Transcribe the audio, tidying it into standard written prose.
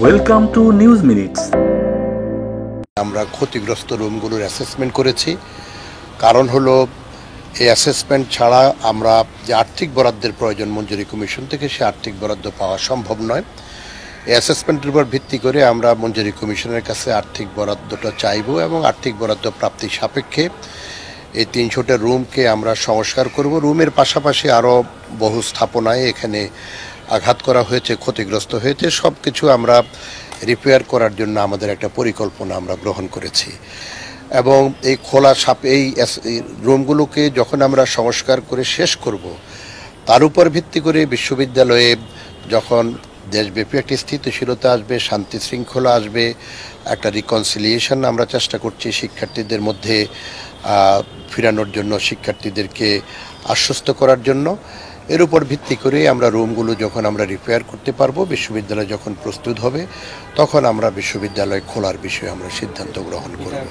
Welcome to news minutes. আমরা ক্ষতিগ্রস্ত রুমগুলোর assessment করেছি। কারণ হলো এই অ্যাসেসমেন্ট ছাড়া আমরা যে আর্থিক বরাদ্দের প্রয়োজন মঞ্জুরি কমিশন থেকে সে আর্থিক বরাদ্দ পাওয়া সম্ভব নয়। এই অ্যাসেসমেন্টের উপর ভিত্তি করে আমরা মঞ্জুরি কমিশনের কাছে আর্থিক বরাদ্দটা চাইব এবং আর্থিক বরাদ্দ প্রাপ্তি সাপেক্ষে এই ৩০০টা রুমকে আমরা সংস্কার করব। রুমের পাশাপাশি আরও বহু স্থাপনায় এখানে আঘাত করা হয়েছে, ক্ষতিগ্রস্ত হয়েছে, সব কিছু আমরা রিপেয়ার করার জন্য আমাদের একটা পরিকল্পনা আমরা গ্রহণ করেছি। এবং এই খোলা এই রুমগুলোকে যখন আমরা সংস্কার করে শেষ করব, তার উপর ভিত্তি করে বিশ্ববিদ্যালয়ে যখন দেশব্যাপী একটি স্থিতিশীলতা আসবে, শান্তি শৃঙ্খলা আসবে, একটা রিকনসিলিয়েশন আমরা চেষ্টা করছি শিক্ষার্থীদের মধ্যে ফিরানোর জন্য, শিক্ষার্থীদেরকে আশ্বস্ত করার জন্য। এর উপর ভিত্তি করে আমরা রুমগুলো যখন আমরা রিপেয়ার করতে পারবো, বিশ্ববিদ্যালয় যখন প্রস্তুত হবে, তখন আমরা বিশ্ববিদ্যালয় খোলার বিষয়ে আমরা সিদ্ধান্ত গ্রহণ করব।